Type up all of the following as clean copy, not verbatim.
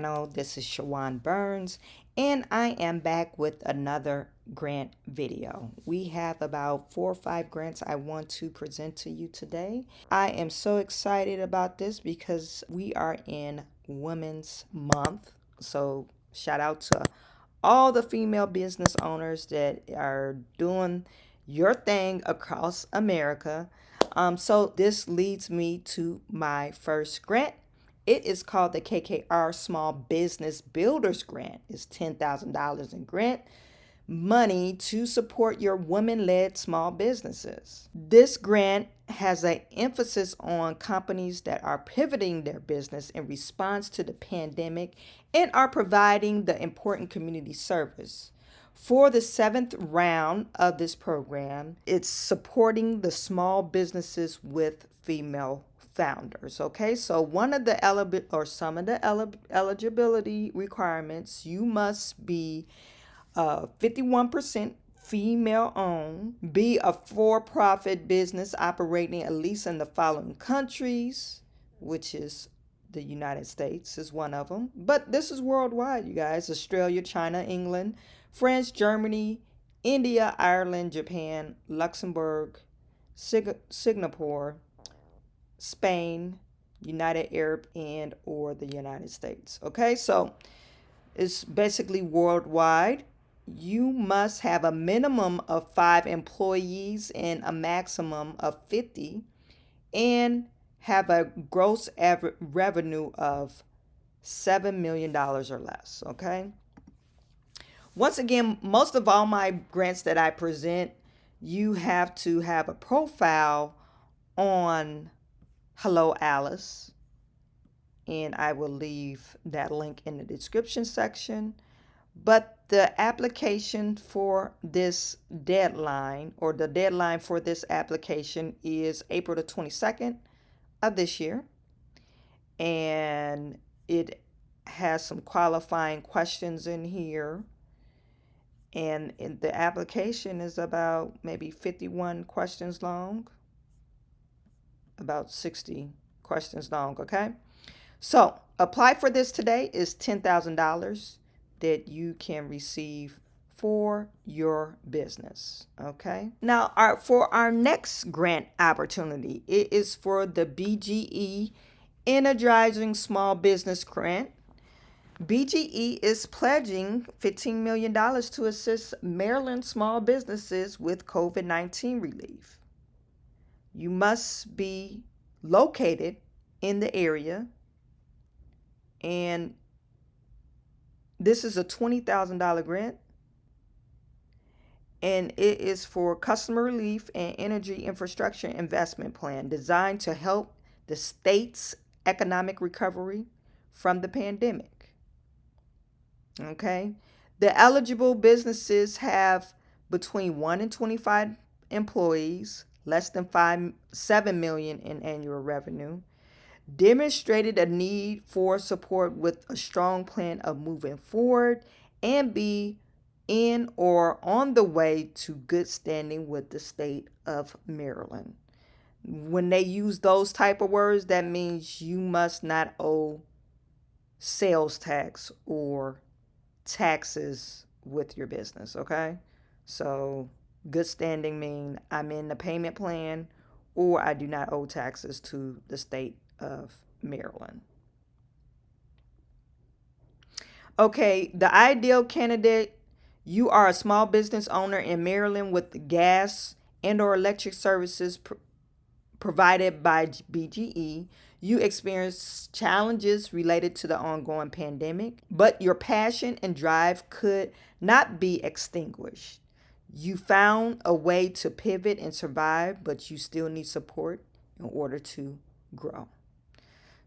channel. This is Chawanne Burns, and I am back with another grant video. We have about 4 or 5 grants I want to present to you today. I am so excited about this because we are in Women's Month. So shout out to all the female business owners that are doing your thing across America. So this leads me to my first grant. It is called the KKR Small Business Builders Grant. It's $10,000 in grant money to support your women-led small businesses. This grant has an emphasis on companies that are pivoting their business in response to the pandemic and are providing the important community service. For the 7th round of this program, it's supporting the small businesses with female founders. Okay, so one of the some of the eligibility requirements, you must be 51% female owned, be a for-profit business operating at least in the following countries, which is the United States is one of them. But this is worldwide, you guys. Australia, China, England, France, Germany, India, Ireland, Japan, Luxembourg, Singapore, Spain, United Arab and or the United States. Okay, so it's basically worldwide. You must have a minimum of 5 employees and a maximum of 50 and have a gross average revenue of $7 million or less. Okay. Once again, most of all my grants that I present, you have to have a profile on Hello Alice, and I will leave that link in the description section. But the application for this deadline, or the deadline for this application, is April the 22nd of this year. And it has some qualifying questions in here. And the application is about maybe 51 questions long, about 60 questions long, okay? So apply for this today. Is $10,000 that you can receive for your business. Okay. Now, for our next grant opportunity, it is for the BGE Energizing Small Business Grant. BGE is pledging $15 million to assist Maryland small businesses with COVID-19 relief. You must be located in the area, and this is a $20,000 grant, and it is for customer relief and energy infrastructure investment plan designed to help the state's economic recovery from the pandemic. Okay, the eligible businesses have between 1 and 25 employees, less than 7 million in annual revenue, demonstrated a need for support with a strong plan of moving forward, and be in or on the way to good standing with the state of Maryland. When they use those type of words, that means you must not owe sales tax or taxes with your business. Okay, so good standing mean I'm in the payment plan, or I do not owe taxes to the state of Maryland. Okay, the ideal candidate: you are a small business owner in Maryland with gas and or electric services provided by BGE. You experience challenges related to the ongoing pandemic, but your passion and drive could not be extinguished. You found a way to pivot and survive, but you still need support in order to grow.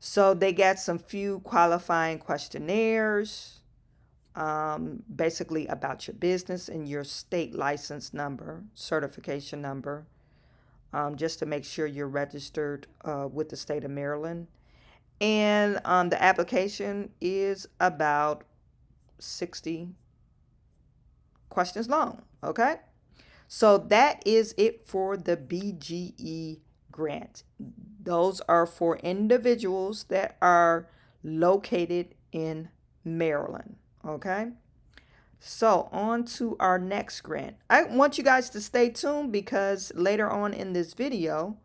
So they got some few qualifying questionnaires, basically about your business and your state license number, certification number, just to make sure you're registered with the state of Maryland. And the application is about 60 questions long. Okay, so that is it for the BGE grant. Those are for individuals that are located in Maryland. Okay. So on to our next grant. I want you guys to stay tuned because later on in this video,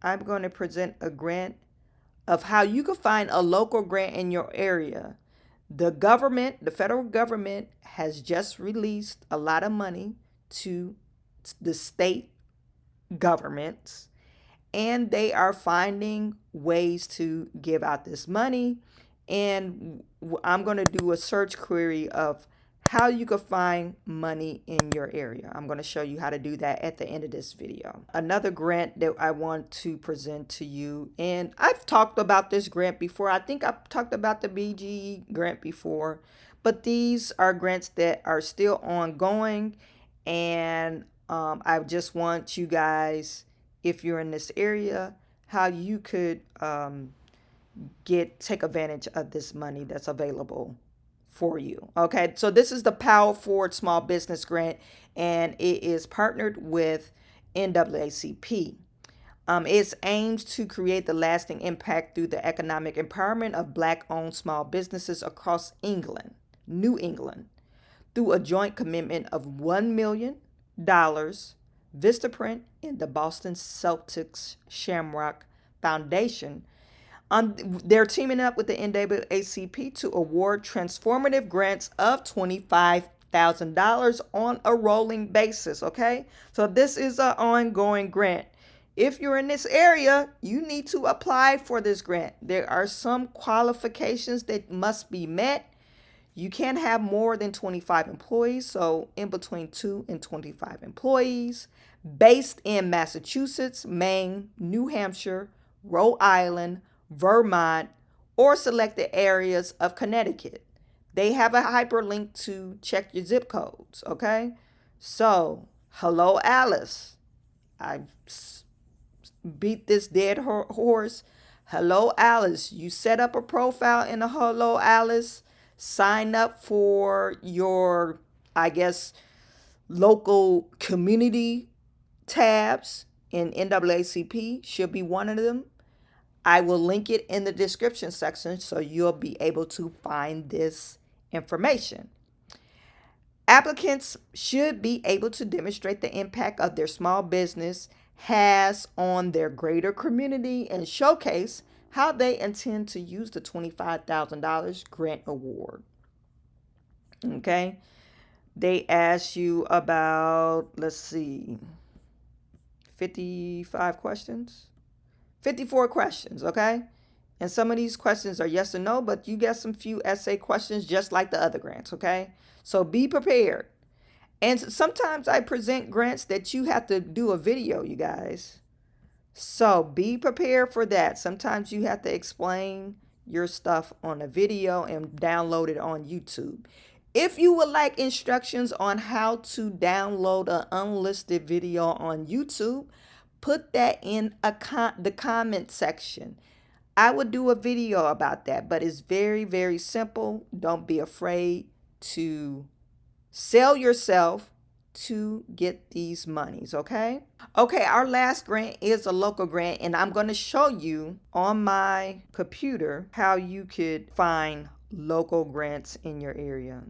I'm going to present a grant of how you can find a local grant in your area. The government, the federal government, has just released a lot of money to the state governments, and they are finding ways to give out this money. And I'm going to do a search query of how you can find money in your area. I'm going to show you how to do that at the end of this video. Another grant that I want to present to you, and I've talked about this grant before. I think I've talked about the BGE grant before, but these are grants that are still ongoing. And I just want you guys, if you're in this area, how you could take advantage of this money that's available for you. Okay, so this is the Power Forward Small Business Grant, and it is partnered with NAACP. It aims to create the lasting impact through the economic empowerment of Black-owned small businesses across New England, through a joint commitment of $1 million, Vistaprint, and the Boston Celtics Shamrock Foundation. They're teaming up with the NAACP to award transformative grants of $25,000 on a rolling basis. Okay, so this is an ongoing grant. If you're in this area, you need to apply for this grant. There are some qualifications that must be met. You can't have more than 25 employees, so in between 2 and 25 employees, based in Massachusetts, Maine, New Hampshire, Rhode Island, Vermont, or selected areas of Connecticut. They have a hyperlink to check your zip codes, okay? So, hello, Alice. I beat this dead horse. Hello, Alice. You set up a profile in the Hello, Alice. Sign up for your, I guess, local community tabs in NAACP. Should be one of them. I will link it in the description section so you'll be able to find this information. Applicants should be able to demonstrate the impact of their small business has on their greater community and showcase how they intend to use the $25,000 grant award. Okay. They ask you about, 55 questions. 54 questions, okay? And some of these questions are yes or no, but you get some few essay questions just like the other grants, okay? So be prepared. And sometimes I present grants that you have to do a video, you guys. So be prepared for that. Sometimes you have to explain your stuff on a video and download it on YouTube. If you would like instructions on how to download an unlisted video on YouTube, put that in the comment section. I would do a video about that, but it's very, very simple. Don't be afraid to sell yourself to get these monies, okay? Okay, our last grant is a local grant, and I'm going to show you on my computer how you could find local grants in your area.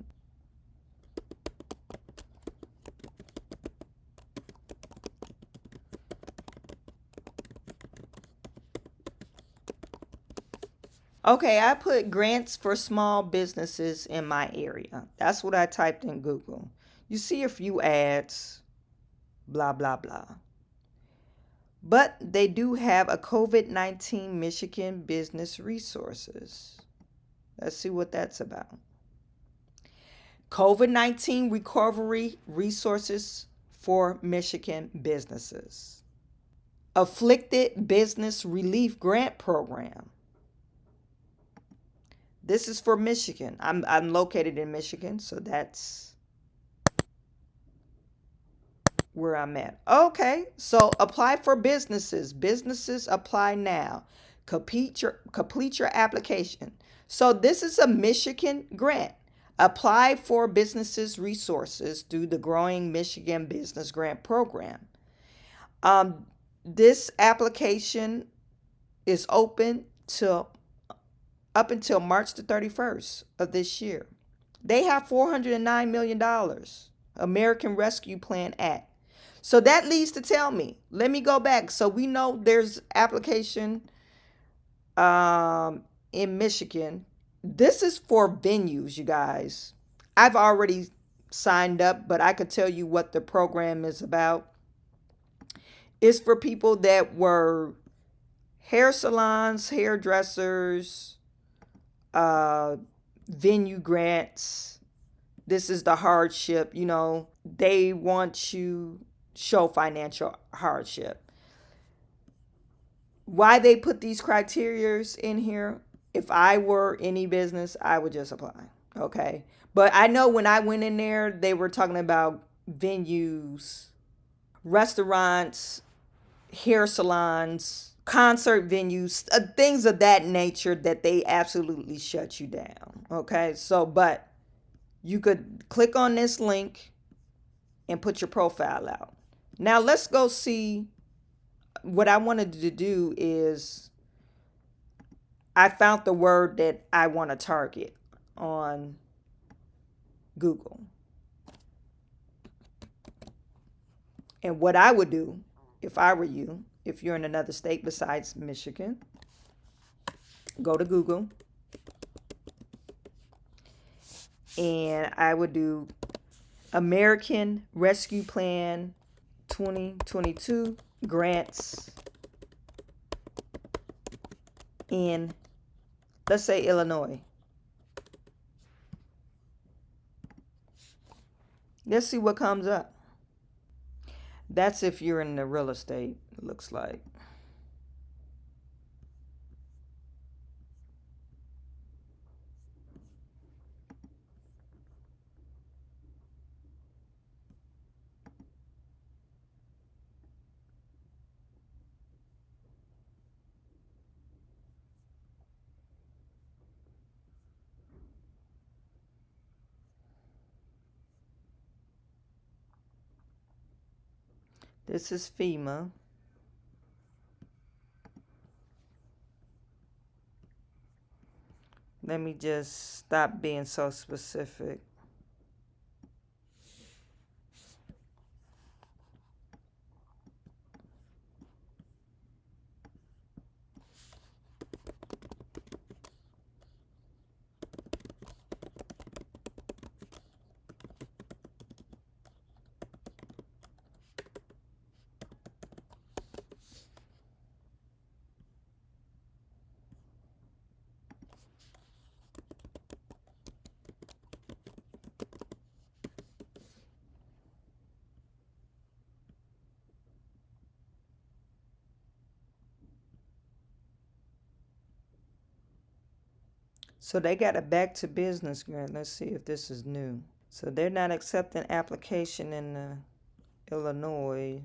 Okay, I put grants for small businesses in my area. That's what I typed in Google. You see a few ads, blah, blah, blah. But they do have a COVID-19 Michigan business resources. Let's see what that's about. COVID-19 recovery resources for Michigan businesses. Afflicted Business Relief Grant Program. This is for Michigan. I'm located in Michigan, so that's where I'm at. Okay, so apply for businesses. Businesses apply now. Complete your application. So this is a Michigan grant. Apply for businesses resources through the Growing Michigan Business Grant Program. This application is open to up until March the 31st of this year. They have $409 million. American Rescue Plan Act. So that leads to tell me, let me go back. So we know there's application in Michigan. This is for venues, you guys. I've already signed up, but I could tell you what the program is about. It's for people that were hair salons, hairdressers, venue grants. This is the hardship, they want to show financial hardship. Why they put these criterias in here? If I were any business, I would just apply. Okay. But I know when I went in there, they were talking about venues, restaurants, hair salons, concert venues, things of that nature that they absolutely shut you down. Okay. So, but you could click on this link and put your profile out. Now let's go see. What I wanted to do is I found the word that I want to target on Google. And what I would do if I were you, if you're in another state besides Michigan, go to Google and I would do American Rescue Plan 2022 grants in, let's say, Illinois. Let's see what comes up. That's if you're in the real estate, it looks like. This is FEMA. Let me just stop being so specific. So they got a back to business grant. Let's see if this is new. So they're not accepting application in Illinois.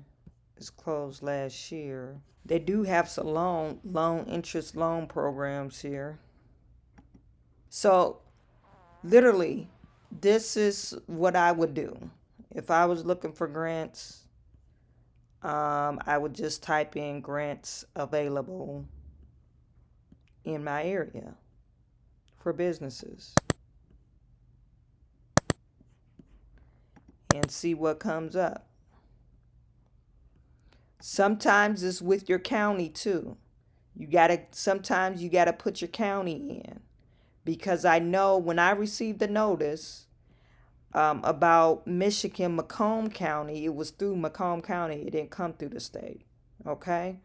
It's closed last year. They do have some loan interest loan programs here. So literally, this is what I would do. If I was looking for grants, I would just type in grants available in my area for businesses and see what comes up. Sometimes it's with your county too. Sometimes you gotta put your county in, because I know when I received the notice about Michigan, Macomb County, it was through Macomb County. It didn't come through the state. Okay.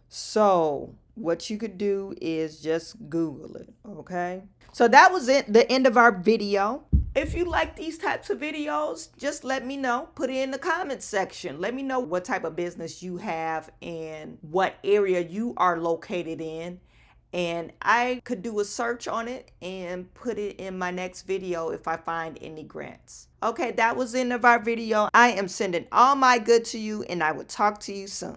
So what you could do is just Google it. Okay. So that was it, the end of our video. If you like these types of videos, just let me know. Put it in the comments section. Let me know what type of business you have and what area you are located in. And I could do a search on it and put it in my next video if I find any grants. Okay, that was the end of our video. I am sending all my good to you, and I will talk to you soon.